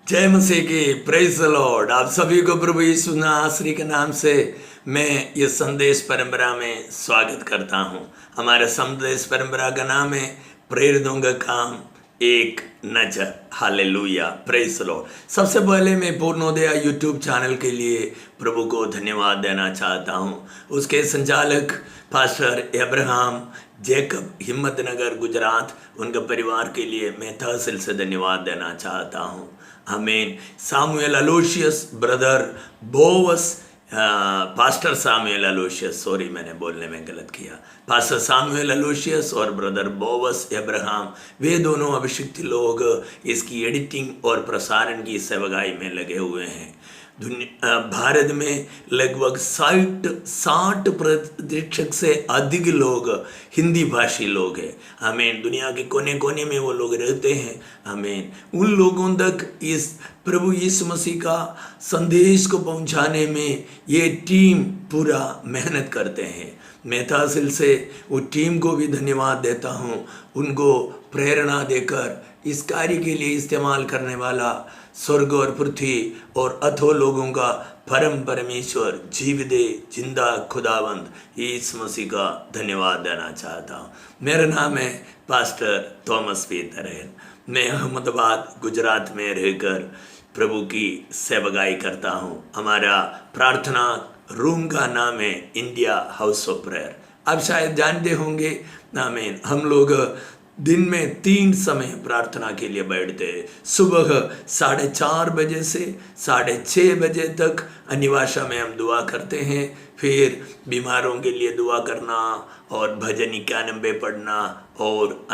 जय मसीह की, praise the Lord. आप सभी को प्रभु यीशु नासरी के नाम से मैं ये संदेश परंपरा में स्वागत करता हूँ। हमारे संदेश परंपरा का नाम है प्रेरितों का काम एक नजर। Hallelujah, praise the Lord. सबसे पहले मैं पूर्णोदय यूट्यूब चैनल के लिए प्रभु को धन्यवाद देना चाहता हूँ। उसके संचालक pastor Abraham Jacob Himmatnagar Gujarat, उनके परिवार के लिए मैं तहसील से धन्यवाद देना चाहता हूँ। आमीन। सामुएल अलोशियस, ब्रदर बोवस, पास्टर सामुएल अलोशियस, सॉरी मैंने बोलने में गलत किया, पास्टर सामुएल अलोशियस और ब्रदर बोवस अब्राहम, वे दोनों अभिषिक्त लोग इसकी एडिटिंग और प्रसारण की सेवकाई में लगे हुए हैं। भारत में लगभग 60% से अधिक लोग हिंदी भाषी लोग हैं। आमीन। दुनिया के कोने कोने में वो लोग रहते हैं। आमीन। उन लोगों तक इस प्रभु यीशु मसीह का संदेश को पहुंचाने में ये टीम पूरा मेहनत करते हैं। मैं तहसील से वो टीम को भी धन्यवाद देता हूँ। उनको प्रेरणा देकर इस कार्य के लिए इस्तेमाल करने वाला स्वर्ग और पृथ्वी और अथो लोगों का परम परमेश्वर जीवदे जिंदा खुदावंद यीशु मसीह का धन्यवाद देना चाहता हूँ। मेरा नाम है पास्टर थॉमस पीटर। मैं अहमदाबाद गुजरात में रहकर प्रभु की सेवकाई करता हूँ। हमारा प्रार्थना रूम का नाम है इंडिया हाउस ऑफ प्रेयर। आप शायद जानते होंगे। आमीन। हम लोग दिन में 3 समय प्रार्थना के लिए बैठते हैं। सुबह 4:30 बजे से 6:30 बजे तक अन्य भाषा में हम दुआ करते हैं। फिर बीमारों के लिए दुआ करना और भजन 91 पढ़ना और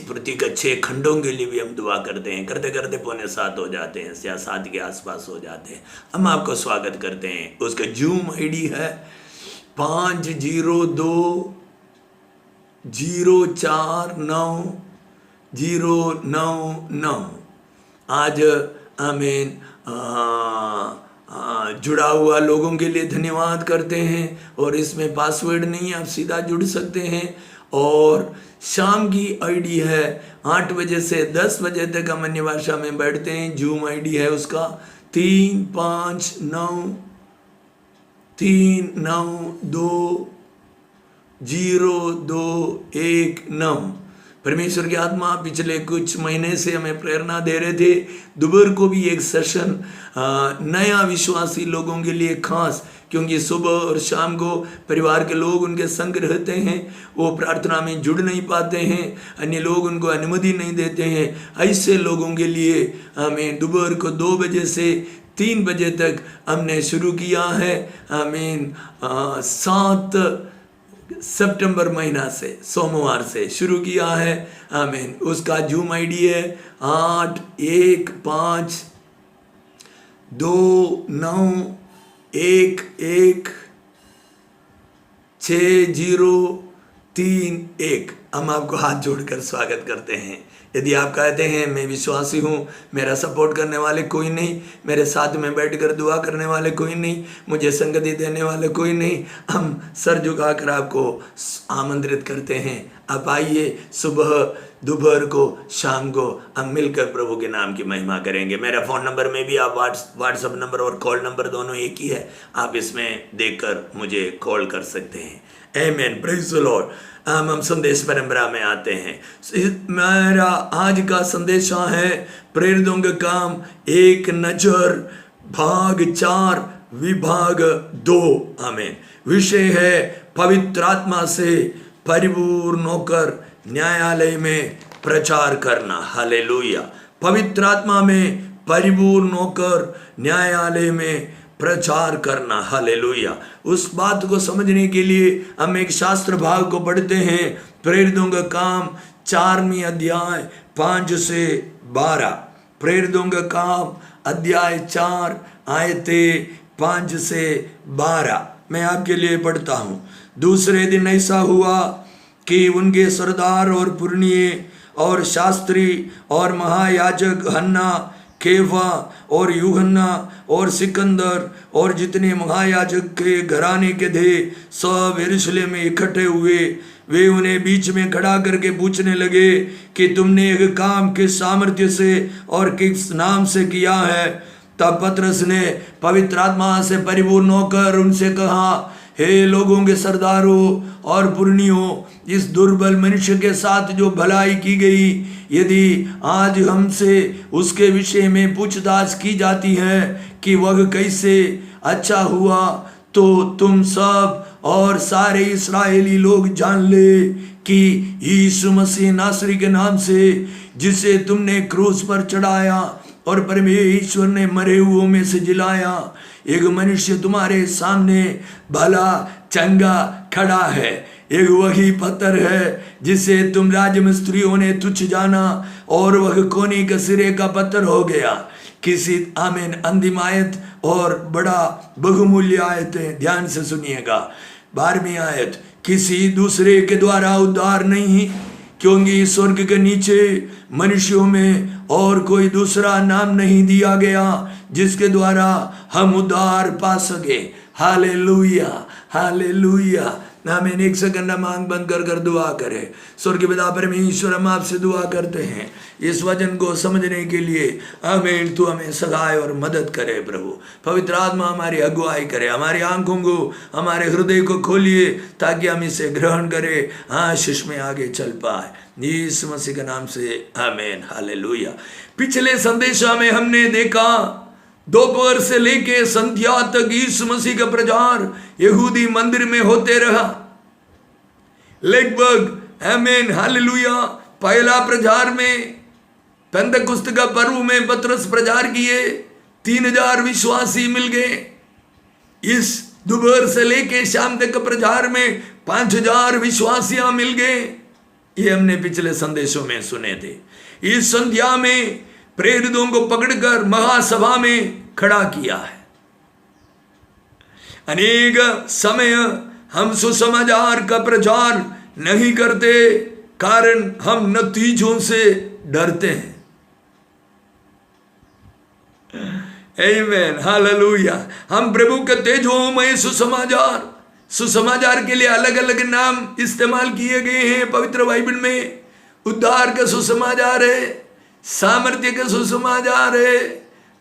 पृथ्वी के 6 खंडों के लिए भी हम दुआ करते हैं। करते करते 6:45 हो जाते हैं या 7 के आसपास हो जाते हैं। हम आपको स्वागत करते हैं। उसका जूम आईडी है 502-049-099। आज आमीन जुड़ा हुआ लोगों के लिए धन्यवाद करते हैं। और इसमें पासवर्ड नहीं, आप सीधा जुड़ सकते हैं। और शाम की आईडी है 8 बजे से 10 बजे तक हम अन्य भाषा में बैठते हैं। जूम आईडी है उसका 359-392-0219। परमेश्वर की आत्मा पिछले कुछ महीने से हमें प्रेरणा दे रहे थे। दोपहर को भी एक सेशन नया विश्वासी लोगों के लिए खास, क्योंकि सुबह और शाम को परिवार के लोग उनके संग रहते हैं, वो प्रार्थना में जुड़ नहीं पाते हैं, अन्य लोग उनको अनुमति नहीं देते हैं। ऐसे लोगों के लिए हमें दोपहर को 2 बजे से 3 बजे तक हमने शुरू किया है। आमीन। 7 सितंबर महीना से सोमवार से शुरू किया है। आमीन। उसका जूम आईडी है 8152911603। हम आपको हाथ जोड़कर स्वागत करते हैं। यदि आप कहते हैं मैं विश्वासी हूँ, मेरा सपोर्ट करने वाले कोई नहीं, मेरे साथ में बैठकर दुआ करने वाले कोई नहीं, मुझे संगति देने वाले कोई नहीं, हम सर झुकाकर आपको आमंत्रित करते हैं। आप आइए, सुबह दोपहर को शाम को हम मिलकर प्रभु के नाम की महिमा करेंगे। मेरा फ़ोन नंबर में भी आप व्हाट्सएप नंबर और कॉल नंबर दोनों एक ही है, आप इसमें देखकर मुझे कॉल कर सकते हैं। आमीन। Praise the Lord. हम संदेश परंपरा में आते हैं। मेरा आज का संदेश है प्रेरितों का काम एक नजर, भाग 4 विभाग 2। आमीन। विषय है पवित्र आत्मा से परिपूर्ण होकर न्यायालय में प्रचार करना। हालेलुया। पवित्र आत्मा में परिपूर्ण होकर न्यायालय में प्रचार करना। हालेलुया। उस बात को समझने के लिए हम एक शास्त्र भाग को पढ़ते हैं। प्रेरितों का काम 4वीं अध्याय 5 से 12। प्रेरितों का काम अध्याय 4 आयतें 5 से 12 मैं आपके लिए पढ़ता हूँ। दूसरे दिन ऐसा हुआ कि उनके सरदार और पुरनिये और शास्त्री और महायाजक हन्ना, केफा और यूहन्ना और सिकंदर और जितने महायाजक के घराने के थे सब यरूशलेम में इकट्ठे हुए। वे उन्हें बीच में खड़ा करके पूछने लगे कि तुमने एक काम किस सामर्थ्य से और किस नाम से किया है। तब पतरस ने पवित्र आत्मा से परिपूर्ण होकर उनसे कहा, हे लोगों के सरदारों और पुरनियों, इस दुर्बल मनुष्य के साथ जो भलाई की गई, यदि आज हमसे उसके विषय में पूछताछ की जाती है कि वह कैसे अच्छा हुआ, तो तुम सब और सारे इस्राएली लोग जान ले कि यीशु मसीह नासरी के नाम से, जिसे तुमने क्रूस पर चढ़ाया और परमेश्वर ने मरे हुओं में से जिलाया, एक मनुष्य तुम्हारे सामने भला चंगा खड़ा है। एक वही पत्थर है जिसे तुम राजमिस्त्रियों ने तुच्छ जाना, और वह कोनी के सिरे का पत्थर हो गया। किसी आमीन अंतिम आयत और बड़ा बहुमूल्य आयत है, ध्यान से सुनिएगा। 12वीं आयत, किसी दूसरे के द्वारा उद्धार नहीं, क्योंकि स्वर्ग के नीचे मनुष्यों में और कोई दूसरा नाम नहीं दिया गया जिसके द्वारा हम उद्धार पा सके। Hallelujah, hallelujah. आमीन। एक सेकंड मांग बंद कर कर दुआ करें। स्वर्गीय पिता परमेश्वर, हम आपसे दुआ करते हैं इस वचन को समझने के लिए। आमीन। तू हमें सहाय और मदद करे प्रभु। पवित्र आत्मा हमारी अगुवाई करे, हमारी आंखों को, हमारे हृदय को खोलिए ताकि हम इसे ग्रहण करें, आशीष में आगे चल पाए। यीशु मसीह के नाम से आमीन। हालेलुया। पिछले संदेशा में हमने देखा दोपहर से लेके संध्या तक यीशु मसीह का प्रचार यहूदी मंदिर में होते रहा। लगभग आमीन हालेलुया। पहला प्रचार में पेंतकुस्त का पर्व में पतरस प्रचार किए, 3000 विश्वासी मिल गए। इस दोपहर से लेके शाम तक का प्रचार में 5000 विश्वासियां मिल गए। ये हमने पिछले संदेशों में सुने थे। इस संध्या में प्रेरितों को पकड़कर महासभा में खड़ा किया है। अनेक समय हम सुसमाचार का प्रचार नहीं करते, कारण हम नतीजों से डरते हैं। आमीन हालेलुया। हम प्रभु के तेजोमय सुसमाचार के लिए अलग अलग नाम इस्तेमाल किए गए हैं पवित्र बाइबल में। उद्धार का सुसमाचार है, सामर्थ्य का सुसमाचार है,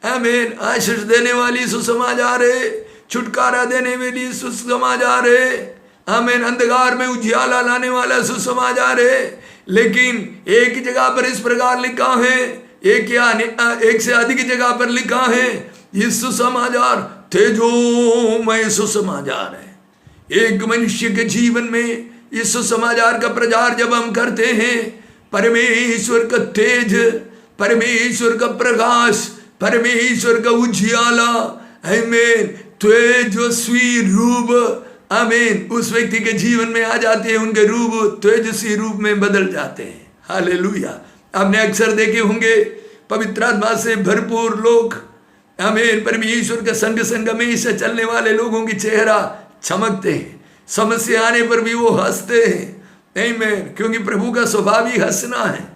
आमीन, आशीष देने वाली सुसमाचार है, छुटकारा देने वाली सुसमाचार है, आमीन, अंधकार में उजियाला लाने वाला सुसमाचार है। लेकिन एक जगह पर इस प्रकार लिखा है, एक से अधिक जगह पर लिखा है, ये सुसमाचार तेजोमय सुसमाचार है। एक मनुष्य के जीवन में इस सुसमाचार का प्रचार जब हम करते हैं, परमेश्वर का तेज, परमेश्वर का प्रकाश, परमेश्वर का उजियाला, आमीन, तेजस्वी रूप, आमीन, उस व्यक्ति के जीवन में आ जाते हैं। उनके रूप तेजस्वी रूप में बदल जाते हैं। हालेलुया। आपने अक्सर देखे होंगे पवित्र आत्मा से भरपूर लोग, आमीन, परमेश्वर के संग में से चलने वाले लोगों की चेहरा चमकते हैं। समस्या आने पर भी वो हंसते हैं। आमीन, क्योंकि प्रभु का स्वभाव ही हंसना है।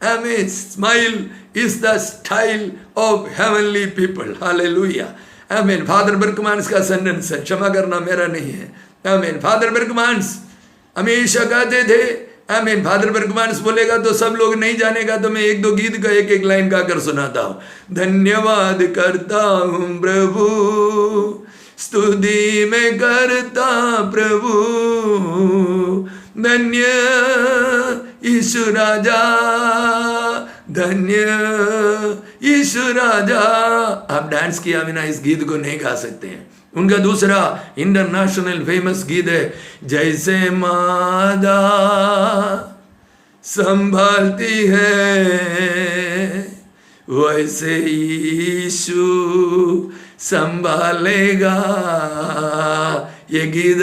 आमीन। Smile is the style of heavenly people. Hallelujah. आमीन। फादर बर्कमांस का सेंटेंस है, क्षमा करना मेरा नहीं है। आमीन। फादर बर्कमांस हमेशा कहते थे, आमीन, फादर बर्कमांस बोलेगा तो सब लोग नहीं जानेगा, तो मैं एक दो गीत का एक एक लाइन गाकर सुनाता हूँ। धन्यवाद करता हूँ प्रभु, स्तुति में करता प्रभु, धन्य यीशु राजा, धन्य यीशु राजा। आप डांस किया बिना इस गीत को नहीं गा सकते हैं। उनका दूसरा इंटरनेशनल फेमस गीत है, जैसे मादा संभालती है वैसे यीशु संभालेगा। ये गीत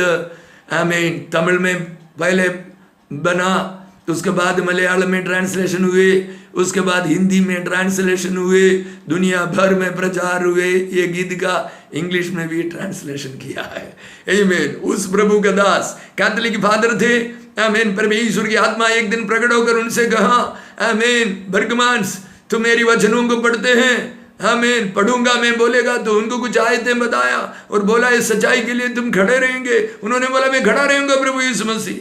आमीन तमिल में पहले बना, उसके बाद मलयालम में ट्रांसलेशन हुए, उसके बाद हिंदी में ट्रांसलेशन हुए, दुनिया भर में प्रचार हुए। ये गीत का इंग्लिश में भी ट्रांसलेशन किया है। आमीन। उस प्रभु का दास कैथोलिक फादर थे। आमीन। परमेश्वर की आत्मा एक दिन प्रकट होकर उनसे कहा, आमीन, बर्गमांस तुम मेरी वचनों को पढ़ते हैं, आमीन, पढ़ूंगा मैं, बोलेगा तो उनको कुछ आयतें बताया और बोला इस सच्चाई के लिए तुम खड़े रहेंगे। उन्होंने बोला मैं खड़ा रहूंगा प्रभु यीशु मसीह।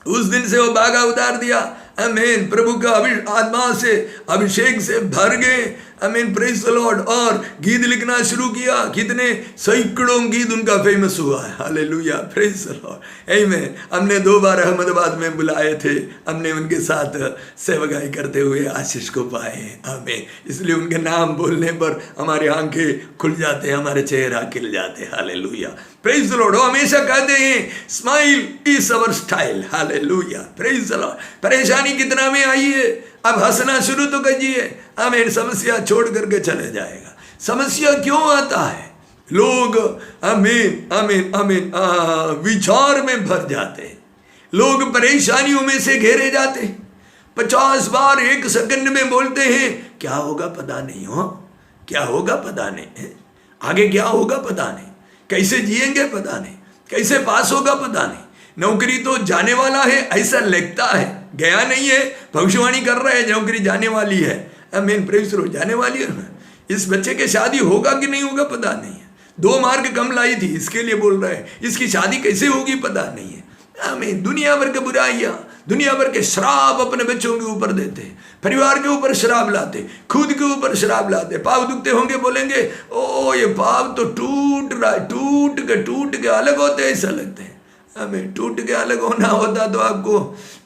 उस दिन से वो बागा उतार दिया। आमीन। प्रभु का आत्मा से अभिषेक से भर गए। आमीन, प्रेज द लॉर्ड। और गीत लिखना शुरू किया। कितने सैकड़ों गीत उनका फेमस हुआ है। हालेलुया, प्रेज द लॉर्ड, आमीन। हमने 2 बार अहमदाबाद में बुलाए थे। हमने उनके साथ सेवकाई करते हुए आशीष को पाए। आमीन। इसलिए उनके नाम बोलने पर हमारी आंखें खुल जाते हैं, हमारे चेहरा खिल जाते हैं। Hallelujah, praise the Lord. वो हमेशा कहते हैं smile is our style. Hallelujah, praise the Lord. परेशानी कितना में आई है, अब हंसना शुरू तो कीजिए। आमीन। समस्या छोड़ करके चले जाएगा। समस्या क्यों आता है? लोग आमीन आमीन आमीन विचार में भर जाते हैं। लोग परेशानियों में से घेरे जाते हैं। 50 बार 1 सेकंड में बोलते हैं क्या होगा पता नहीं, हो क्या होगा पता नहीं, आगे क्या होगा पता नहीं, कैसे जिएंगे पता नहीं, कैसे पास होगा पता नहीं। नौकरी तो जाने वाला है ऐसा लगता है, गया नहीं है। भविष्यवाणी कर रहा है नौकरी जाने वाली है। आमीन, प्रेज लो, जाने वाली है ना। इस बच्चे के शादी होगा कि नहीं होगा पता नहीं है। 2 मार्क कम लाई थी, इसके लिए बोल रहा है। इसकी शादी कैसे होगी पता नहीं है। आमीन। दुनिया भर के बुराइयां, दुनिया भर के श्राप अपने बच्चों के ऊपर देते, परिवार के ऊपर श्राप लाते, खुद के ऊपर श्राप लाते। पाव दुखते होंगे, बोलेंगे ओ ये पाव तो टूट रहा है, टूट के अलग होते ऐसा लगते हैं। हमें टूट के अलग होना होता तो आपको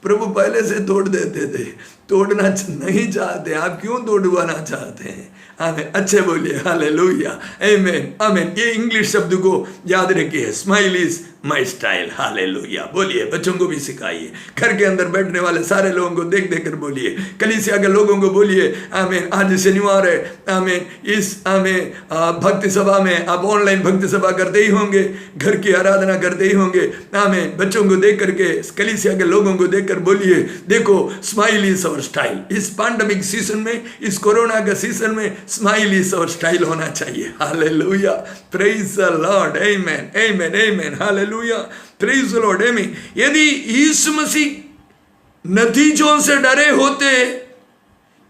प्रभु पहले से तोड़ देते थे। तोड़ना नहीं चाहते आप, क्यों तोड़वाना चाहते हैं? आमीन। अच्छे बोलिए हालेलुया, आमीन आमीन। ये इंग्लिश शब्द को याद रखिए, smile is my style. Hallelujah, बोलिए। बच्चों को भी सिखाइए, घर के अंदर बैठने वाले सारे लोगों को देख देख कर बोलिए, कलीसिया के लोगों को बोलिए। आमीन। आज शनिवार है। आमीन। इस आमीन भक्ति सभा में आप ऑनलाइन भक्ति सभा करते ही होंगे, घर की आराधना करते ही होंगे। आमीन। बच्चों को देख करके, कलीसिया के लोगों को देख कर बोलिए, देखो स्माइल इज अवर स्टाइल। इस पैंडेमिक सीजन में, इस कोरोना का सीजन में स्माइल इज अवर स्टाइल होना चाहिए। Hallelujah, praise the Lord, amen amen amen. Hallelujah, praise the Lord, amen. यदि यीशु मसीह नतीजों से डरे होते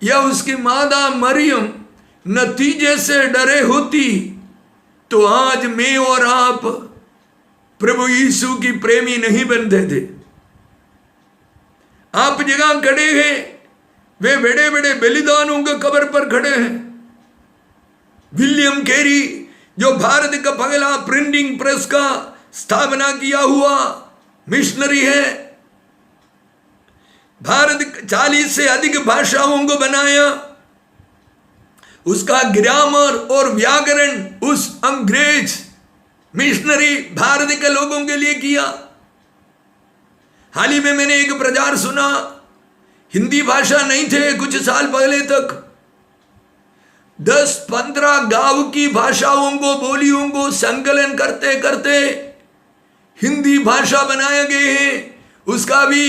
या उसकी मादा मरियम नतीजे से डरे होती तो आज मैं और आप प्रभु यीशु की प्रेमी नहीं बनते थे। आप जगह खड़े हैं, वे बड़े बड़े बलिदानों के कब्र पर खड़े हैं। विलियम कैरी जो भारत का पहला प्रिंटिंग प्रेस का स्थापना किया हुआ मिशनरी है, भारत 40 से अधिक भाषाओं को बनाया। उसका ग्रामर और व्याकरण उस अंग्रेज मिशनरी भारत के लोगों के लिए किया। हाल ही में मैंने एक प्रचार सुना, हिंदी भाषा नहीं थे कुछ साल पहले तक। 10-15 गांव की भाषाओं को, बोलियों को संकलन करते करते हिंदी भाषा बनाए गए हैं। उसका भी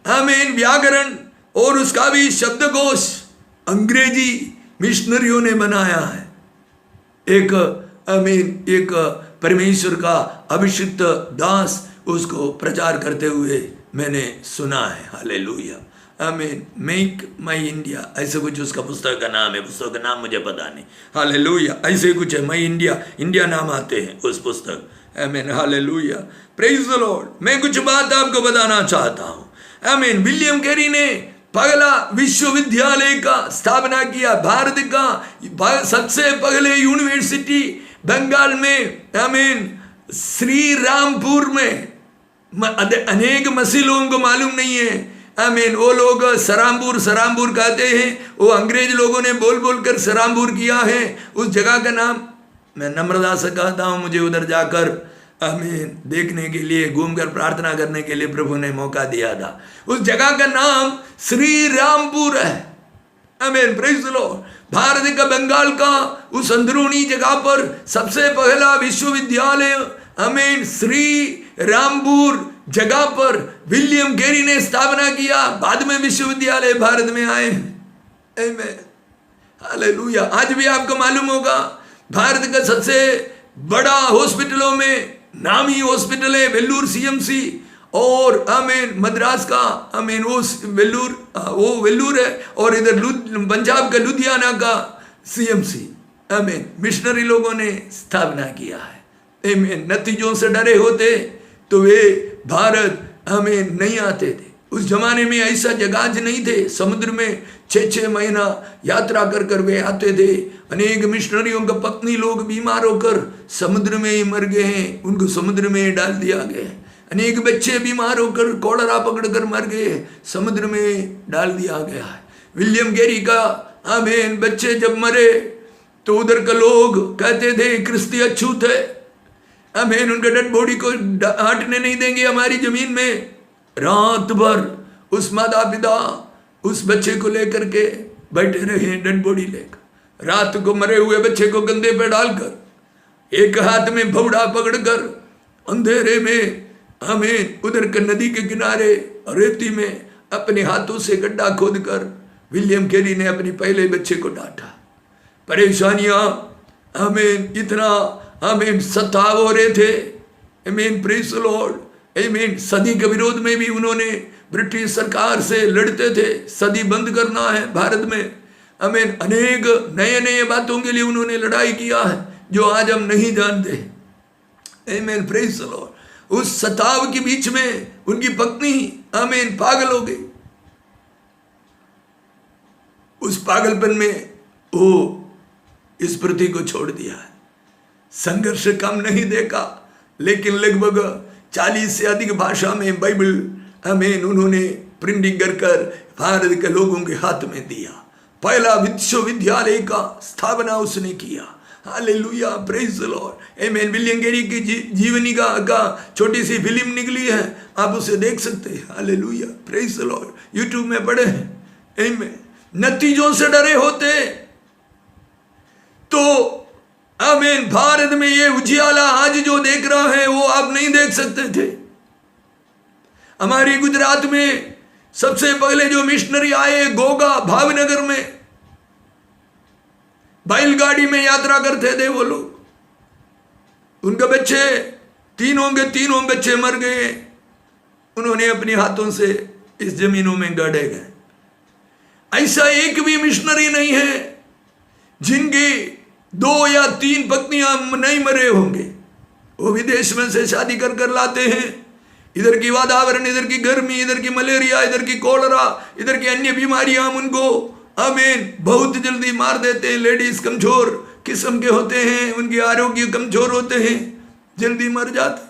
आमीन व्याकरण और उसका भी शब्दकोश अंग्रेजी मिशनरियों ने बनाया है। एक आमीन, एक परमेश्वर का अभिषिक्त दास उसको प्रचार करते हुए मैंने सुना है। हालेलुया, आमीन। मेक माई इंडिया, ऐसे कुछ उसका पुस्तक का नाम है। पुस्तक का नाम मुझे पता नहीं। हालेलुया, ऐसे कुछ है। माई इंडिया, इंडिया नाम आते हैं उस पुस्तक। आमीन, हालेलुया, प्रेज द लॉर्ड। मैं कुछ बात आपको बताना चाहता हूँ। आमीन। विलियम कैरी ने पहला विश्वविद्यालय का स्थापना किया। भारत का सबसे पहले यूनिवर्सिटी बंगाल में, आमीन, श्री रामपुर में। अनेक मसीह लोगों को मालूम नहीं है। आमीन। वो लोग सरामपुर कहते हैं। वो अंग्रेज लोगों ने बोल बोल कर सरामपुर किया है। उस जगह का नाम मैं नम्रता से कहता हूँ, मुझे उधर जाकर आमीन देखने के लिए, घूमकर प्रार्थना करने के लिए प्रभु ने मौका दिया था। उस जगह का नाम श्री रामपुर है। आमीन, प्रेज द लॉर्ड। भारत का बंगाल का उस अंदरूनी जगह पर सबसे पहला विश्वविद्यालय आमीन श्री रामपुर जगह पर विलियम कैरी ने स्थापना किया। बाद में विश्वविद्यालय भारत में आए। आमीन, हालेलुया। आज भी आपको मालूम होगा, भारत का सबसे बड़ा हॉस्पिटलों में नामी हॉस्पिटल है वेल्लूर सीएमसी, और आमीन मद्रास का आमीन वो वेल्लूर है, और इधर पंजाब का लुधियाना का सीएमसी। आमीन, मिशनरी लोगों ने स्थापना किया है। आमीन। नतीजों से डरे होते तो वे भारत आमीन नहीं आते थे। उस जमाने में ऐसा जहाज नहीं थे, समुद्र में 6-6 महीना यात्रा कर कर वे आते थे। अनेक मिशनरियों का पत्नी लोग बीमार होकर समुद्र में ही मर गए हैं, उनको समुद्र में ही डाल दिया गया। अनेक बच्चे बीमार होकर कोलरा पकड़कर मर गए, समुद्र में डाल दिया गया है। विलियम गेरी का आमीन बच्चे जब मरे तो उधर के लोग कहते थे क्रिस्ती अछूत है, आमीन उनके डेड बॉडी को हटने नहीं देंगे हमारी जमीन में। रात भर उस माता पिता उस बच्चे को लेकर के बैठे रहे, डेड बॉडी लेकर। रात को मरे हुए बच्चे को कंधे पर डालकर, एक हाथ में भौड़ा पकड़कर अंधेरे में आमीन उधर के नदी के किनारे रेती में अपने हाथों से गड्ढा खोदकर विलियम कैरी ने अपने पहले बच्चे को डांटा। परेशानियां आमीन इतना आमीन सताव हो रहे थे। आमीन प्रेज़ द लॉर्ड। आमीन सदी के विरोध में भी उन्होंने ब्रिटिश सरकार से लड़ते थे, सदी बंद करना है भारत में। आमीन अनेक नए नए बातों के लिए उन्होंने लड़ाई किया है जो आज हम नहीं जानते। आमीन प्रेज़ द लॉर्ड। उस सताव के बीच में उनकी पत्नी आमीन पागल हो गई। उस पागलपन में वो इस पृथ्वी को छोड़ दिया है। संघर्ष कम नहीं देखा, लेकिन लगभग 40 से अधिक भाषा में बाइबल आमीन उन्होंने प्रिंटिंग कर भारत के लोगों के हाथ में दिया। पहला विश्वविद्यालय का स्थापना उसने किया। Hallelujah praise the Lord. आमीन। विलियम कैरी की जीवनी का छोटी सी फिल्म निकली है, आप उसे देख सकते हैं। Hallelujah praise the Lord. YouTube में पढ़े हैं। आमीन। नतीजों से डरे होते तो आमीन भारत में ये उजियाला आज जो देख रहा है वो आप नहीं देख सकते थे। हमारी गुजरात में सबसे पहले जो मिशनरी आए गोगा भावनगर में बैलगाड़ी में यात्रा करते थे वो लोग। उनके बच्चे तीनों बच्चे मर गए, उन्होंने अपने हाथों से इस जमीनों में गाड़े गए। ऐसा एक भी मिशनरी नहीं है जिनकी 2 या 3 पत्नियां नहीं मरे होंगे। वो विदेश में से शादी कर कर लाते हैं। इधर की वातावरण, इधर की गर्मी, इधर की मलेरिया, इधर की कोलरा, इधर की अन्य बीमारियां उनको आमीन बहुत जल्दी मार देते हैं। लेडीज कमजोर किस्म के होते हैं, उनके आरोग्य कमजोर होते हैं, जल्दी मर जाते।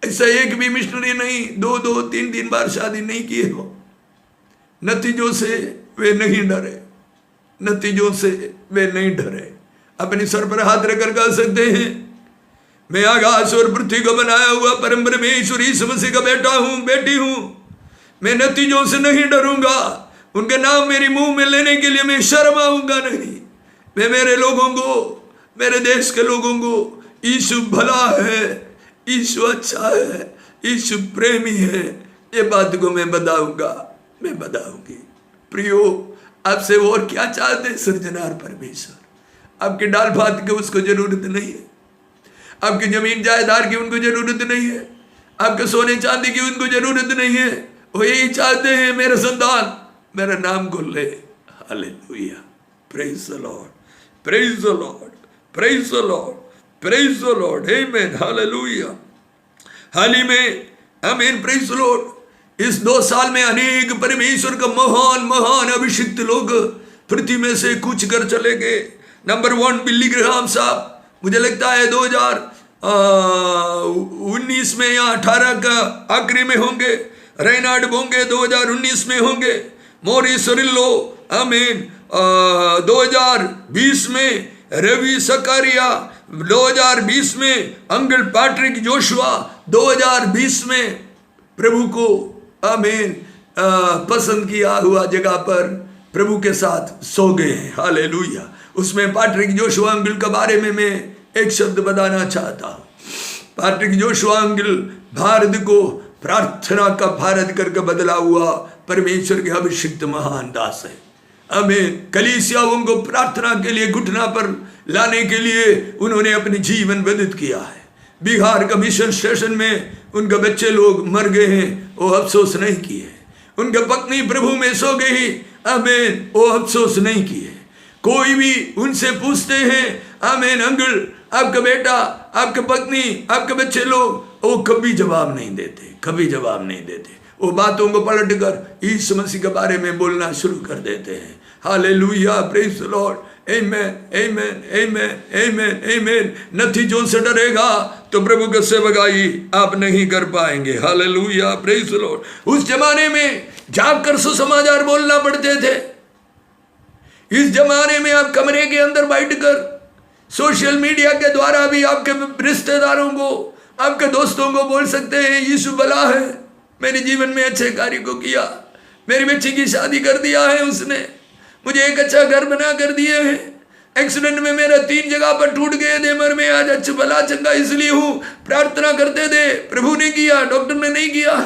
ऐसा एक भी मिशनरी नहीं 2-2, 3 बार शादी नहीं किए हो। नतीजों से वे नहीं डरे, नतीजों से वे नहीं डरे। अपनी सर पर हाथ रखकर कह सकते हैं मैं आकाश और पृथ्वी को बनाया हुआ परम परमेश्वर यीशु मसीह का बेटा हूं, बेटी हूं। मैं नतीजों से नहीं डरूंगा। उनके नाम मेरी मुंह में लेने के लिए मैं शर्माऊंगा नहीं। मैं मेरे लोगों को, मेरे देश के लोगों को यीशु भला है, यीशु अच्छा है, यीशु प्रेमी है, ये बात को मैं बताऊंगा, मैं बताऊंगी। प्रियो आपसे और क्या चाहते सृजनहार परमेश्वर? आपके डाल भात के उसको जरूरत नहीं है, आपकी जमीन जायदाद की उनको जरूरत नहीं है, आपके सोने चांदी की उनको जरूरत नहीं है। वो यही चाहते हैं मेरे संतान मेरा नाम को ले। Hallelujah praise the Lord, praise the Lord, praise the Lord, praise the Lord. आमीन हालेलुया। हाल ही में आमीन प्रेज द लॉर्ड। इस 2 साल में अनेक परमेश्वर का महान महान अभिषिक्त लोग पृथ्वी में से कूच कर चले गए। नंबर 1 बिली ग्राहम साहब, मुझे लगता है 2019 में या 18 का आखिरी में होंगे। रेनाल्ड बोंगे 2019 में होंगे। मॉरिस रिल्लो आमीन 2020 में। रवि सकारिया 2020 में। अंकल पैट्रिक जोशुआ 2020 में प्रभु को आमीन पसंद किया हुआ जगह पर प्रभु के साथ सो गए हैं। हालेलुया। उसमें पैट्रिक जोशुआ अंकल के बारे में मैं एक शब्द बताना चाहता हूँ। पैट्रिक जोशुआ अंकल भारत को प्रार्थना का भारत करके बदला हुआ परमेश्वर के अभिषिक्त महान दास है। आमीन। कलीसियाओं को प्रार्थना के लिए घुटना पर लाने के लिए उन्होंने अपने जीवन व्यतीत किया है। बिहार का मिशन स्टेशन में उनके बच्चे लोग मर गए हैं, वो अफसोस नहीं किए। उनके पत्नी प्रभु में सो गई, आमीन, वो अफसोस नहीं किए। कोई भी उनसे पूछते हैं आमीन अंकल आपका बेटा, आपके पत्नी, आपके बच्चे लोग वो कभी जवाब नहीं देते, कभी जवाब नहीं देते। वो बातों को पलट कर यीशु मसीह के बारे में बोलना शुरू कर देते हैं। Hallelujah, praise the Lord, amen, amen, amen, amen, आमेन। नतीजों से डरेगा तो प्रभु की सेवकाई आप नहीं कर पाएंगे। Hallelujah, praise the Lord. उस जमाने में जाकर सुसमाचार बोलना पड़ते थे। इस जमाने में आप कमरे के अंदर बैठकर सोशल मीडिया के द्वारा भी आपके रिश्तेदारों को, आपके दोस्तों को बोल सकते हैं यीशु भला है, मेरे जीवन में अच्छे कार्य को किया, मेरी बच्ची की शादी कर दिया है उसने, मुझे एक अच्छा घर बना कर दिए हैं, एक्सीडेंट में मेरा 3 जगह पर टूट गए थे, मगर मैं आज अच्छा भला चंगा इसलिए हूँ। प्रार्थना करते थे, प्रभु ने किया, डॉक्टर ने नहीं किया।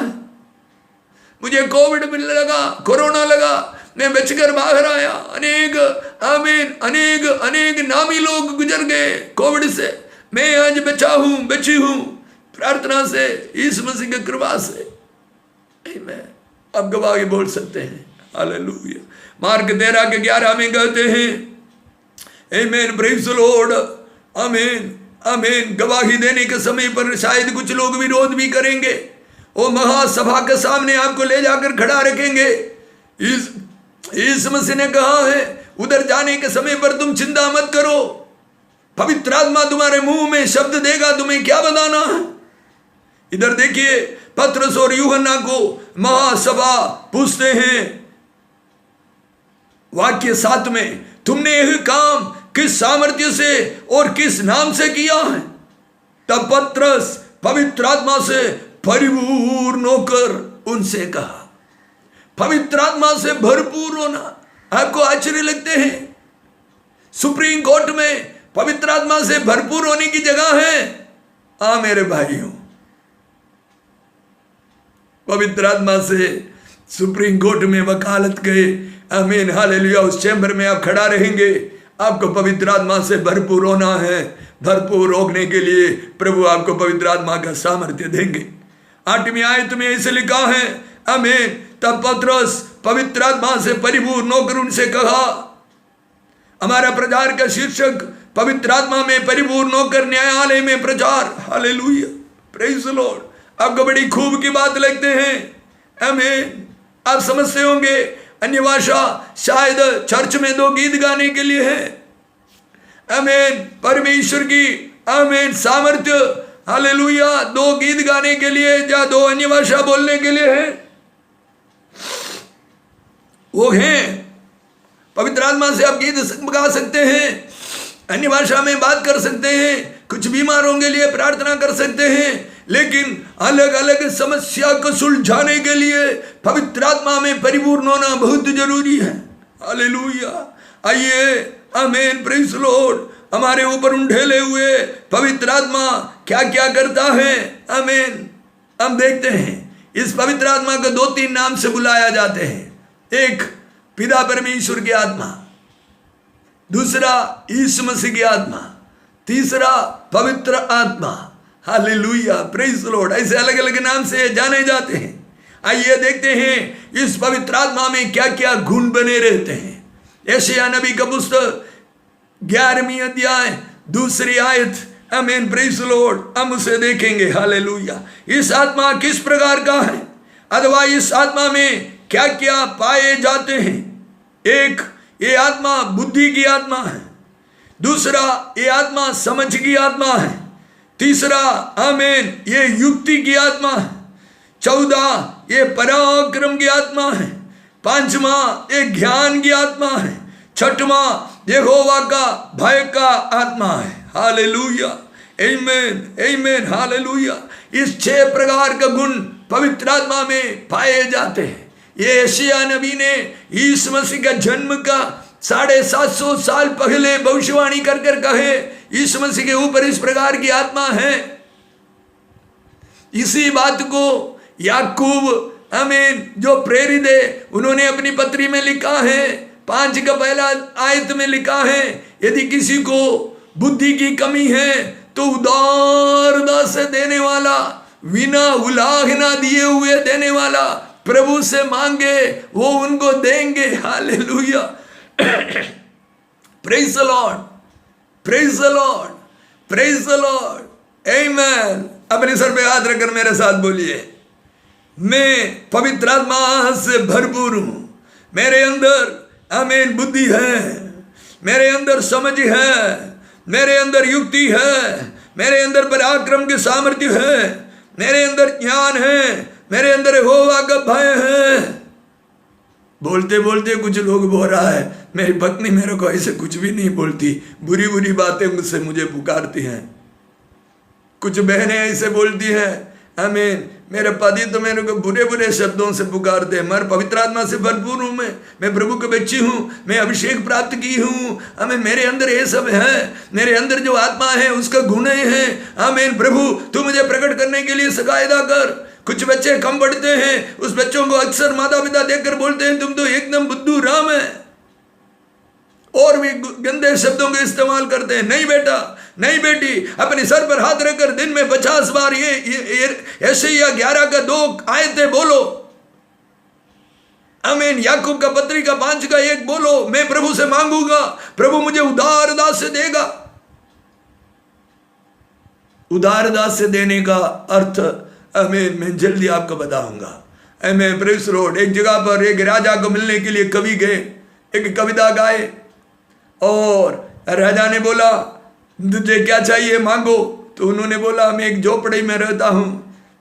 मुझे कोविड मिलने लगा, कोरोना लगा, मैं बचकर बाहर आया। अनेक आमीन, अनेक अनेक नामी लोग गुजर गए कोविड से, मैं आज बचा हूँ, बची हूँ प्रार्थना से, यीशु मसीह की कृपा से। आमीन, अब गवाही बोल सकते हैं। हालेलुया। मार्क 13:11 में कहते हैं, आमीन, प्रेज द लॉर्ड, आमीन, आमीन। गवाही देने के समय पर शायद कुछ लोग विरोध भी करेंगे, वो महासभा के सामने आपको ले जाकर खड़ा रखेंगे। यीशु मसीह ने कहा है, उधर जाने के समय पर तुम चिंता मत करो, पवित्र आत्मा तुम्हारे मुंह में शब्द देगा, तुम्हें क्या बताना है। इधर देखिए, पतरस और यूहन्ना को महासभा पूछते हैं, वाक्य 7 में, तुमने यह काम किस सामर्थ्य से और किस नाम से किया है। तब पतरस पवित्र आत्मा से परिपूर्ण होकर उनसे कहा। पवित्र आत्मा से भरपूर होना आपको आश्चर्य लगते हैं? सुप्रीम कोर्ट में पवित्र आत्मा से भरपूर होने की जगह है। हाँ मेरे भाइयों, पवित्र आत्मा से सुप्रीम कोर्ट में वकालत गए। आमीन, हालेलुया। उस चैम्बर में आप खड़ा रहेंगे, आपको पवित्र आत्मा से भरपूर होना है। भरपूर होने के लिए प्रभु आपको पवित्र आत्मा का सामर्थ्य देंगे। 8वीं आयत में ऐसे लिखा है, आमीन, तब पतरस पवित्र आत्मा से परिपूर्ण होकर उनसे कहा। हमारा प्रचार का शीर्षक पवित्र आत्मा में परिपूर्ण होकर न्यायालय में प्रचार। Hallelujah, praise the Lord. आपको बड़ी खूब की बात लगते हैं। आमीन, आप समझते होंगे अन्य भाषा शायद चर्च में 2 गीत गाने के लिए है। आमीन, परमेश्वर की आमीन सामर्थ्य, हालेलुया, 2 गीत गाने के लिए या 2 अन्य भाषा बोलने के लिए है। वो है पवित्र आत्मा से आप गीत गा सकते हैं, अन्य भाषा में बात कर सकते हैं, कुछ बीमारों के लिए प्रार्थना कर सकते हैं, लेकिन अलग अलग समस्या को सुलझाने के लिए पवित्र आत्मा में परिपूर्ण होना बहुत जरूरी है। हालेलुया। आइए, आमीन, प्रेज द लॉर्ड। हमारे ऊपर उंडेले हुए पवित्र आत्मा क्या क्या करता है। आमीन, हम देखते हैं इस पवित्र आत्मा को 2-3 नाम से बुलाया जाते हैं। एक पिता परमेश्वर की आत्मा, दूसरा यीशु मसीह की आत्मा, तीसरा पवित्र आत्मा। Hallelujah, praise the Lord. ऐसे अलग अलग नाम से जाने जाते हैं। आइए देखते हैं इस पवित्र आत्मा में क्या क्या गुण बने रहते हैं। यशायाह नबी का पुस्तक 11वीं अध्याय 2री आयत। आमीन, प्रेज द लॉर्ड। हम उसे देखेंगे। हालेलुया। इस आत्मा किस प्रकार का है, अथवा इस आत्मा में क्या क्या पाए जाते हैं। एक, ये आत्मा बुद्धि की आत्मा है। दूसरा, ये आत्मा समझ की आत्मा है। तीसरा, आमीन, ये युक्ति की आत्मा है। 14, ये पराक्रम की आत्मा है। 5वां, ये ज्ञान की आत्मा है। 6वां, यहोवा का भय का आत्मा है। हालेलुया, आमीन, आमीन, हालेलुया। इस 6 प्रकार का गुण पवित्र आत्मा में पाए जाते हैं। ये यशायाह नबी ने यीशु मसीह का जन्म का 750 साल पहले भविष्यवाणी कर कर कहे, यीशु मसीह के ऊपर इस प्रकार की आत्मा है। इसी बात को याकूब, आमीन, जो प्रेरित है, उन्होंने अपनी पत्री में लिखा है। 5 का पहला आयत में लिखा है, यदि किसी को बुद्धि की कमी है तो उदारता से देने वाला, बिना उलाहना दिए हुए देने वाला प्रभु से मांगे, वो उनको देंगे। Hallelujah, praise the Lord, praise the Lord, praise the Lord. आमीन, अपने सर पे हाथ रखकर मेरे साथ बोलिए, मैं पवित्र आत्मा से भरपूर हूं। मेरे अंदर आमीन बुद्धि है, मेरे अंदर समझ है, मेरे अंदर युक्ति है, मेरे अंदर पराक्रम की सामर्थ्य है, मेरे अंदर ज्ञान है, मेरे अंदर यहोवा का भय है। बोलते बोलते कुछ लोग बोल रहा है, मेरी पत्नी मेरे को ऐसे कुछ भी नहीं बोलती, बुरी बुरी बातें मुझसे मुझे पुकारती हैं। कुछ बहनें ऐसे बोलती हैं, आमीन, मेरे पति तो मेरे को बुरे बुरे शब्दों से पुकारते हैं। मैं पवित्र आत्मा से भरपूर हूँ, मैं प्रभु की बच्ची हूँ, मैं अभिषेक प्राप्त की हूँ, आमीन, मेरे अंदर ये सब है, मेरे अंदर जो आत्मा है उसका गुण है। आमीन, प्रभु तू मुझे प्रकट करने के लिए सहायता कर। कुछ बच्चे कम पढ़ते हैं, उस बच्चों को अक्सर माता पिता देखकर बोलते हैं, तुम तो एकदम बुद्धू राम है, और भी गंदे शब्दों का इस्तेमाल करते हैं। नहीं बेटा, नहीं बेटी, अपने सर पर हाथ रखकर दिन में 50 बार ये यशायाह 11 का 2 आयतें बोलो। आमीन, याकूब का पत्री का 5 का 1 बोलो। मैं प्रभु से मांगूंगा, प्रभु मुझे उदार दास से देगा। उदार दास से देने का अर्थ आमीन मैं जल्दी आपको बताऊंगा। आमीन, प्रेज लॉर्ड। एक जगह पर एक राजा को मिलने के लिए कवि गए, एक कविता गाए, और राजा ने बोला तुझे क्या चाहिए मांगो। तो उन्होंने बोला मैं एक झोपड़ी में रहता हूँ,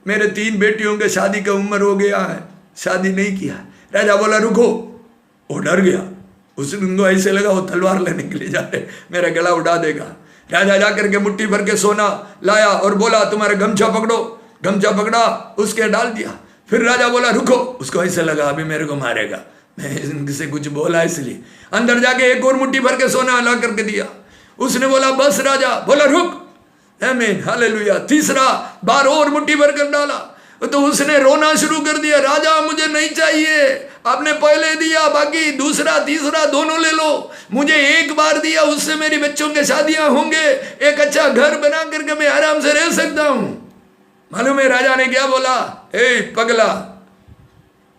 मेरे 3 बेटियों के शादी का उम्र हो गया है, शादी नहीं किया। राजा बोला रुको, वो डर गया, उसको ऐसे लगा वो तलवार लेने के लिए जा रहे, मेरा गला उड़ा देगा। राजा जाकर के मुट्ठी भर के सोना लाया और बोला तुम्हारा गमछा पकड़ो। गमछा पकड़ा, उसके डाल दिया। फिर राजा बोला रुको, उसको ऐसे लगा अभी मेरे को मारेगा, मैं इनसे कुछ बोला इसलिए। अंदर जाके एक और मुट्ठी भर के सोना ला करके दिया। उसने बोला बस राजा, बोला रुक, आमीन, हालेलुया। तीसरा बार और मुट्ठी भर कर डाला, तो उसने रोना शुरू कर दिया, राजा मुझे नहीं चाहिए, आपने पहले दिया, बाकी दूसरा तीसरा दोनों ले लो, मुझे एक बार दिया, उससे मेरी बच्चों के शादियां होंगे, एक अच्छा घर बना करके मैं आराम से रह सकता हूं। मालूम है राजा ने क्या बोला, ए पगला,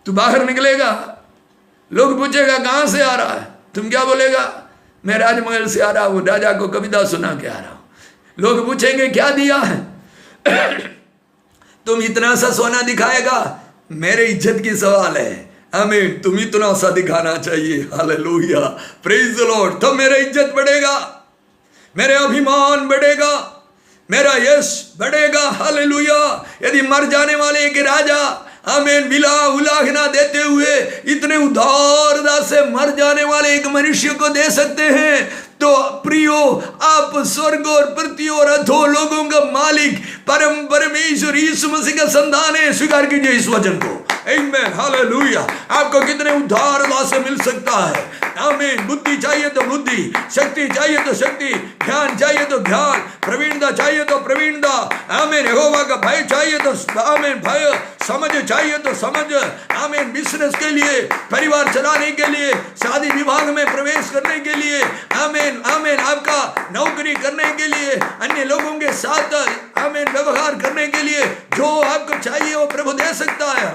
तू बाहर निकलेगा, लोग पूछेगा कहां से आ रहा है, तुम क्या बोलेगा, मैं राजमहल से आ रहा हूं, राजा को कविता सुना के आ रहा हूं। लोग पूछेंगे क्या दिया है तुम इतना सा सोना दिखाएगा, मेरे इज्जत की सवाल है, आमीन, तुम इतना सा दिखाना चाहिए, हालेलुया, प्रेज द लॉर्ड। तब मेरा इज्जत बढ़ेगा, मेरे अभिमान बढ़ेगा, मेरा यश बढ़ेगा, हालेलुया। यदि मर जाने वाले एक राजा आमीन विला उलाहना देते हुए इतने उदारता से मर जाने वाले एक मनुष्य को दे सकते हैं, तो प्रियो आप स्वर्ग और पृथ्वी और अधो लोगों का मालिक परम परमेश्वर यीशु मसीह का संतान है, स्वीकार कीजिए इस वचन को, आमीन, हालेलुया। आपको कितने उदारता से मिल सकता है, आमीन। बुद्धि चाहिए तो बुद्धि, शक्ति चाहिए तो शक्ति, ज्ञान चाहिए तो ज्ञान, प्रवीणता चाहिए तो प्रवीणता, आमीन, यहोवा का भय चाहिए तो आमीन भय, समझ चाहिए तो समझ, आमीन, बिजनेस के लिए, परिवार चलाने के लिए, शादी विभाग में प्रवेश करने के लिए, आमीन, आमीन, आपका नौकरी करने के लिए, अन्य लोगों के साथ आमीन व्यवहार करने के लिए जो आपको चाहिए वो प्रभु दे सकता है।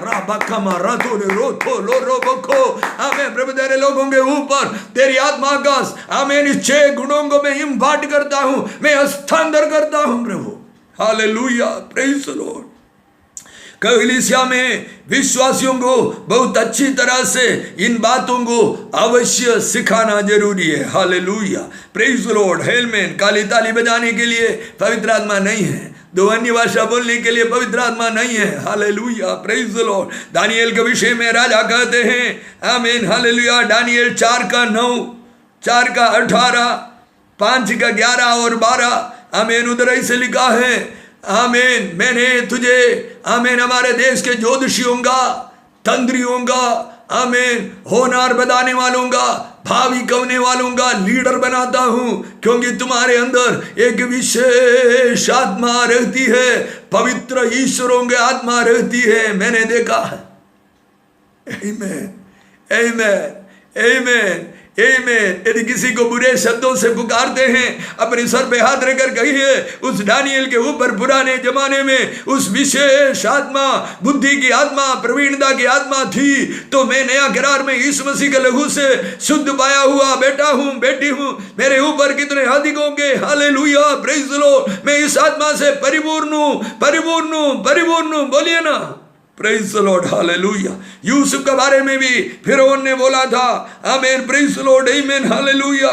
आमीन, प्रभु तेरे लोगों के ऊपर तेरी आत्मा का आमीन इस 6 गुणों को मैं इम्पार्ट करता हूं, मैं हस्तांतर करता हूं प्रभु, हालेलुया, प्रेज द लॉर्ड। कलीसिया में विश्वासियों को बहुत अच्छी तरह से इन बातों को अवश्य सिखाना जरूरी है, हालेलुया, प्रेज द लॉर्ड। हेलमेन, काली ताली बजाने के लिए पवित्र आत्मा नहीं है, 2 अन्य भाषा बोलने के लिए पवित्र आत्मा नहीं है, hallelujah, praise the Lord. Daniel के विषय में राजा कहते हैं, आमीन, हालेलुया, दानिएल 4 का 9, 4 का 18, 5 का 11 और 12, आमीन, उधर ऐसे लिखा है, आमीन, मैंने तुझे आमीन हमारे देश के ज्योतिषियों का, तंत्रियों का, आमीन, होनार बताने वालों का, भावी कहने वालों का लीडर बनाता हूं, क्योंकि तुम्हारे अंदर एक विशेष आत्मा रहती है, पवित्र ईश्वरों की आत्मा रहती है, मैंने देखा है। आमीन, आमीन, आमीन, आमीन। यदि किसी को बुरे शब्दों से पुकारते हैं, अपने सर पे हाथ रखकर कहिए, उस दानियल के ऊपर पुराने जमाने में उस विशेष आत्मा, बुद्धि की आत्मा, प्रवीणता की आत्मा थी, तो मैं नया करार में यीशु मसीह के लहू से शुद्ध पाया हुआ बेटा हूं, बेटी हूं, मेरे ऊपर कितने अधिक होंगे। Hallelujah, praise the Lord. मैं इस आत्मा से परिपूर्ण हूं, परिपूर्ण हूं, परिपूर्ण हूं। बोलिए ना, praise the Lord, hallelujah. Yusuf के बारे में भी फिरौन ने बोला था, आमीन, प्रेज द लॉर्ड, आमीन, हालेलुया।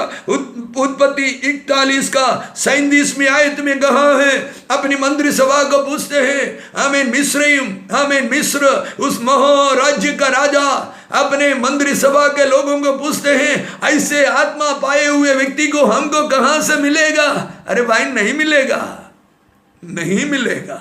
उत्पत्ति 41 का 37वीं आयत में कहा है, अपनी मंत्री सभा को पूछते हैं, आमीन, मिस्रईम, आमीन, मिस्र, उस महाराज्य का राजा अपने मंत्री सभा के लोगों को पूछते हैं, ऐसे आत्मा पाए हुए व्यक्ति को हमको कहां से मिलेगा? अरे भाई, नहीं मिलेगा, नहीं मिलेगा,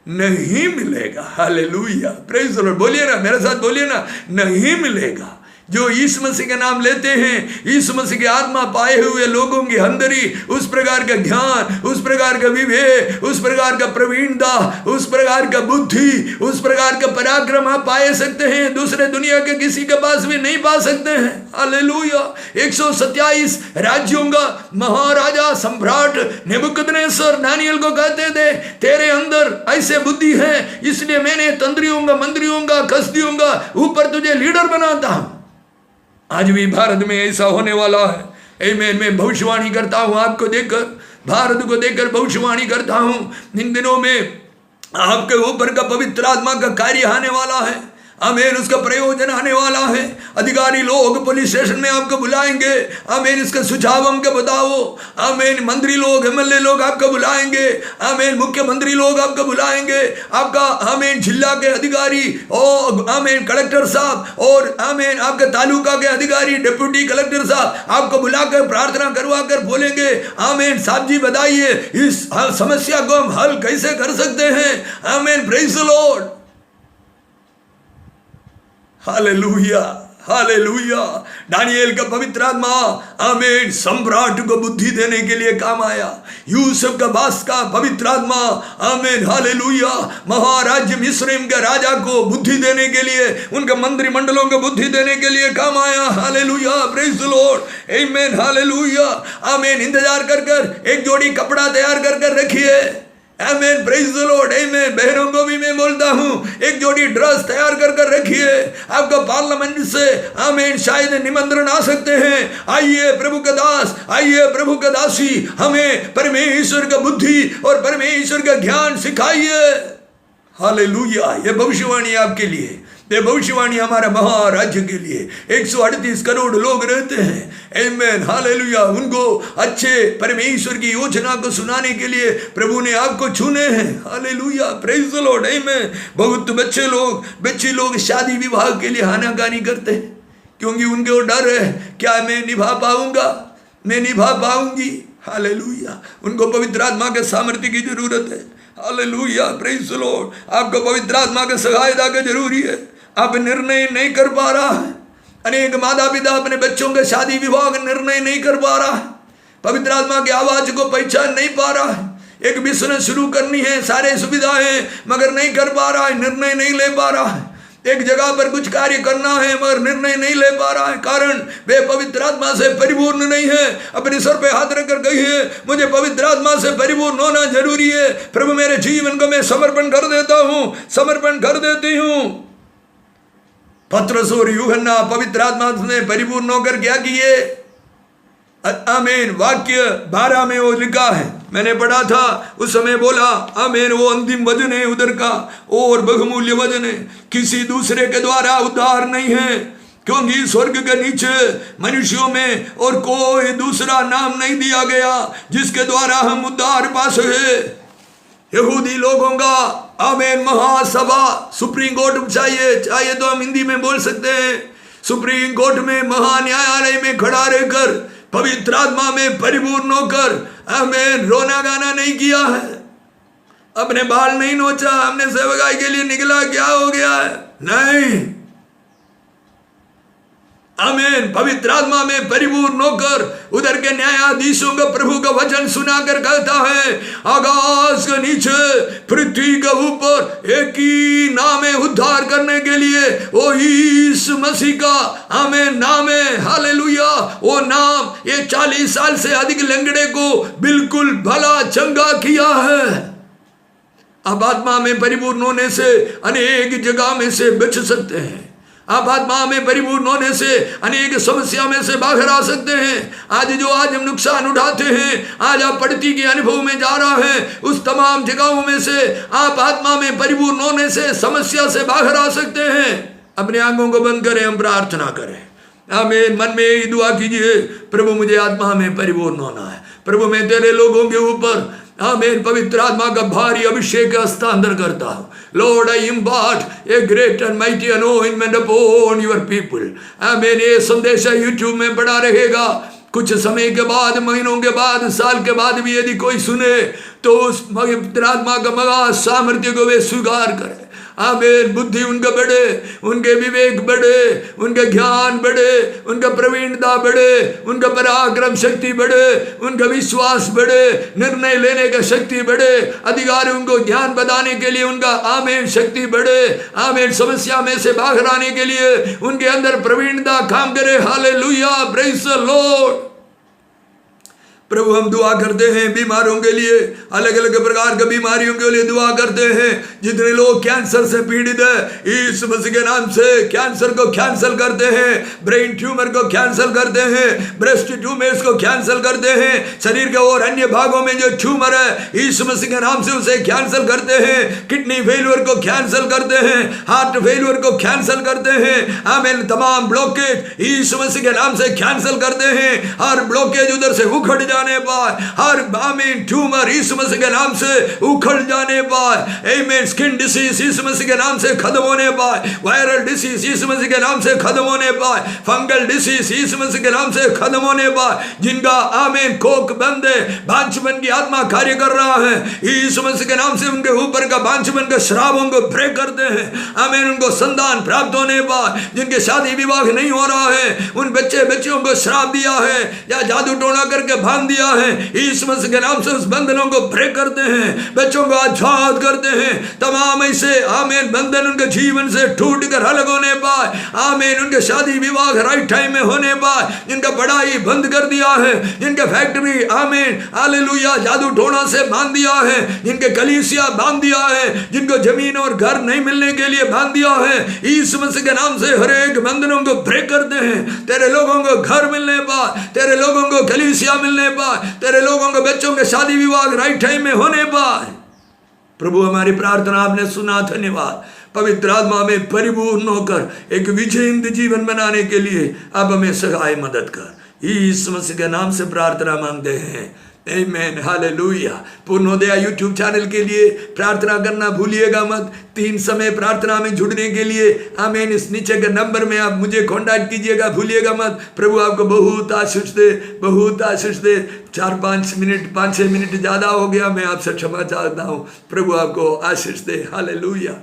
नहीं मिलेगा। Hallelujah, praise the Lord. बोलिए ना, मेरे साथ बोलिए ना, नहीं मिलेगा। जो यीशु मसीह का नाम लेते हैं, यीशु मसीह की आत्मा पाए हुए लोगों की अंदरी उस प्रकार का ज्ञान, उस प्रकार का विवेक, उस प्रकार का प्रवीणता, उस प्रकार का बुद्धि, उस प्रकार का पराक्रम आप पा सकते हैं, दूसरे दुनिया के किसी के पास भी नहीं पा सकते हैं। हालेलुया। 127 राज्यों का महाराजा सम्राट नेबुकदनेस्सर दानिय्येल को कहते थे, तेरे अंदर ऐसे बुद्धि है, इसलिए मैंने तंत्रियों का, मंत्रियों का, कसदियों का ऊपर तुझे लीडर बनाता हूं। आज भी भारत में ऐसा होने वाला है। मैं भविष्यवाणी करता हूं, आपको देखकर, भारत को देखकर भविष्यवाणी करता हूं, इन दिनों में आपके ऊपर का पवित्र आत्मा का कार्य आने वाला है। आमीन, उसका प्रयोजन आने वाला है। अधिकारी लोग पुलिस स्टेशन में आपको बुलाएंगे, आमीन, इसका सुझाव हमको बताओ। आमीन, मंत्री लोग, एमएलए लोग आपको बुलाएंगे, आमीन, मुख्यमंत्री लोग आपको बुलाएंगे, आपका आमीन जिला के अधिकारी और आमीन कलेक्टर साहब और आमीन आपके तालुका के अधिकारी, डिप्टी कलेक्टर साहब आपको बुलाकर प्रार्थना करवा कर बोलेंगे, आमीन साहब जी बताइए इस समस्या को हम हल कैसे कर सकते हैं। आमीन, praise the Lord, hallelujah, hallelujah. Daniel का पवित्र आत्मा, आमीन, सम्राट को बुद्धि देने के लिए काम आया। यूसुफ का बास का पवित्र आत्मा, आमीन, हालेलुया, महाराज्य मिस्रईम के राजा को बुद्धि देने के लिए, उनके मंत्रिमंडलों को बुद्धि देने के लिए काम आया। हालेलुया, प्रेज द लॉर्ड, आमीन, हालेलुया। आमीन, इंतजार कर कर एक जोड़ी कपड़ा तैयार कर कर रखिए। आमीन, प्रेज द लॉर्ड, आमीन। बहनों को भी मैं बोलता हूं, एक जोड़ी ड्रेस तैयार कर कर रखिए। आपका पार्लियामेंट से आमीन शायद निमंत्रण आ सकते हैं। आइए प्रभु का दास, आइए प्रभु का दासी, हमें परमेश्वर का बुद्धि और परमेश्वर का ज्ञान सिखाइए। हालेलुया। ये भविष्यवाणी आपके लिए, ये भविष्यवाणी हमारा महाराज्य के लिए। 138 करोड़ लोग रहते हैं। आमीन, हालेलुया। उनको अच्छे परमेश्वर की योजना को सुनाने के लिए प्रभु ने आपको चुने हैं। हालेलुया, प्रेज द लॉर्ड, आमीन। बहुत बच्चे लोग शादी विवाह के लिए आनाकानी करते हैं, क्योंकि उनको डर है, क्या मैं निभा पाऊंगा, मैं निभा पाऊंगी। हालेलुया। उनको पवित्र आत्मा के सामर्थ्य की जरूरत है। Hallelujah, praise the Lord. आपको पवित्र आत्मा की सहायता की जरूरी है। आप निर्णय नहीं कर पा रहा है। अनेक माता पिता अपने बच्चों के शादी विवाह का निर्णय नहीं कर पा रहा है, पवित्र आत्मा की आवाज को पहचान नहीं पा रहा है। एक बिजनेस शुरू करनी है, सारे सुविधाएं, मगर नहीं कर पा रहा है, निर्णय नहीं ले पा रहा है। एक जगह पर कुछ कार्य करना है मगर निर्णय नहीं ले पा रहा है, कारण वे पवित्र आत्मा से परिपूर्ण नहीं है। अपने सर पे हाथ रखकर कहिए, मुझे पवित्र आत्मा से परिपूर्ण होना जरूरी है। प्रभु, मेरे जीवन को मैं समर्पण कर देता हूं, समर्पण कर देती हूं। पतरस और यूहन्ना पवित्र आत्मा ने परिपूर्ण होकर क्या किए? आमीन। वाक्य 12 में वो लिखा है, मैंने पढ़ा था उस समय, बोला आमीन, वो अंतिम वचन है उधर का और बहुमूल्य वचन है। किसी दूसरे के द्वारा उद्धार नहीं है, क्योंकि स्वर्ग के नीचे मनुष्यों में और कोई दूसरा नाम नहीं दिया गया जिसके द्वारा हम उद्धार पा सके। यहूदी लोगों का आमीन महासभा, सुप्रीम कोर्ट चाहिए तो हम हिंदी में बोल सकते हैं, सुप्रीम कोर्ट में महान्यायालय में खड़ा रहकर पवित्र आत्मा में परिपूर्ण होकर आमीन रोना गाना नहीं किया है, अपने बाल नहीं नोचा, हमने सेवकाई के लिए निकला, क्या हो गया है, नहीं। आमीन। पवित्र आत्मा में परिपूर्ण होकर उधर के न्यायाधीशों का प्रभु का वचन सुनाकर कहता है, आकाश के नीचे पृथ्वी के ऊपर एक ही नाम है उद्धार करने के लिए, वो यीशु मसीह का आमीन नाम है। हालेलुया। वो नाम ये 40 साल से अधिक लंगड़े को बिल्कुल भला चंगा किया है। आप आत्मा में परिपूर्ण होने से अनेक जगह में से बच सकते हैं। आप आत्मा में परिपूर्ण होने से अनेक समस्या में से बाहर आ सकते हैं। आज हम नुकसान उठाते हैं, आज आप पड़ती के अनुभव में जा रहा है, उस तमाम जगहों में से आप आत्मा में परिपूर्ण होने से समस्या से बाहर आ सकते हैं। अपने आंखों को बंद करें, हम प्रार्थना करें। आमीन। मन में यही दुआ कीजिए, प्रभु मुझे आत्मा में परिपूर्ण होना है। प्रभु मैं तेरे लोगों के ऊपर आमीन पवित्र आत्मा का भारी अभिषेक हस्तांतर करता हूँ। Lord, I impart a great and mighty anointment upon your people. आमीन। ये संदेश यूट्यूब में पड़ा रहेगा। कुछ समय के बाद, महीनों के बाद, साल के बाद भी यदि कोई सुने तो उस पवित्र आत्मा का मगा सामर्थ्य को वे स्वीकार करें। आमीन। बुद्धि उनका बढ़े, उनके विवेक बढ़े, उनके ज्ञान बढ़े, उनका प्रवीणता बढ़े, उनका पराक्रम शक्ति बढ़े, उनका विश्वास बढ़े, निर्णय लेने का शक्ति बढ़े, अधिकारी उनको ज्ञान बताने के लिए उनका आमीन शक्ति बढ़े। आमीन। समस्या में से बाहर आने के लिए उनके अंदर प्रवीणता काम करे। हालेलुया। Praise the Lord. प्रभु हम दुआ करते हैं बीमारों के लिए, अलग अलग प्रकार की बीमारियों के लिए दुआ करते हैं। जितने लोग कैंसर से पीड़ित है, यीशु मसीह के नाम से कैंसर को कैंसिल करते हैं, ब्रेन ट्यूमर को कैंसिल करते हैं, ब्रेस्ट ट्यूमर्स को कैंसिल करते हैं, शरीर के और अन्य भागों में जो ट्यूमर है यीशु मसीह के नाम से उसे कैंसिल करते हैं। किडनी फेलियर को कैंसिल करते हैं, हार्ट फेलियर को कैंसिल करते हैं। आमीन। तमाम ब्लॉकेज यीशु मसीह के नाम से कैंसिल करते हैं। हर ब्लॉकेज उधर से उखड़ जाने पर, हर आमीन ट्यूमर यीशु मसीह के नाम से उखड़ जाने पर, आमीन स्किन डिसीज यीशु मसीह के नाम से खत्म होने पर, वायरल डिसीज यीशु मसीह के नाम से खत्म होने पर, फंगल डिसीज यीशु मसीह के नाम से खत्म होने पर, जिनका आमीन कोक बंद है, बांझपन की आत्मा कार्य कर रहा है, यीशु मसीह के नाम से उनके ऊपर का बांझपन का श्राप उनको ब्रेक करते हैं। आमीन। उनको संतान प्राप्त होने पर, जिनके शादी विवाह नहीं हो रहा है, उन बच्चों को श्राप दिया है या जादू टोना करके बांध दिया है, यीशु मसीह के नाम से उस बंधनों को ब्रेक करते हैं, बच्चों को आजाद करते हैं। तमाम ऐसे आमीन बंधन उनके जीवन से टूट कर अलग होने पर, आमीन उनके शादी विवाह राइट टाइम में होने पर, जिनका पढ़ाई बंद कर दिया है, जिनके फैक्ट्री आमीन हालेलुया जादू टोना से बांध दिया है, जिनके कलीसिया बांध दिया है, जिनको जमीन और घर नहीं मिलने के लिए बांध दिया है, यीशु मसीह के नाम से हर एक बंधनों को ब्रेक करते हैं। तेरे लोगों को घर मिलने पर, तेरे लोगों को कलीसिया मिलने पर, तेरे लोगों के बच्चों के शादी विवाह राइट टाइम में होने पर, प्रभु हमारी प्रार्थना आपने सुना। धन्यवाद। पवित्र आत्मा में परिपूर्ण होकर एक विजयी जीवन बनाने के लिए अब हमें सहाय मदद कर। यीशु मसीह के नाम से प्रार्थना मांगते हैं। आमीन। हालेलुया। पूर्णोदय यूट्यूब चैनल के लिए प्रार्थना करना भूलिएगा मत। 3 समय प्रार्थना में जुड़ने के लिए आमीन इस नीचे के नंबर में आप मुझे कांटेक्ट कीजिएगा, भूलिएगा मत। प्रभु आपको बहुत आशीष दे, बहुत आशीष दे। 4-5 मिनट 5-6 मिनट ज़्यादा हो गया, मैं आपसे क्षमा चाहता हूँ। प्रभु आपको आशीष दे। हालेलुया।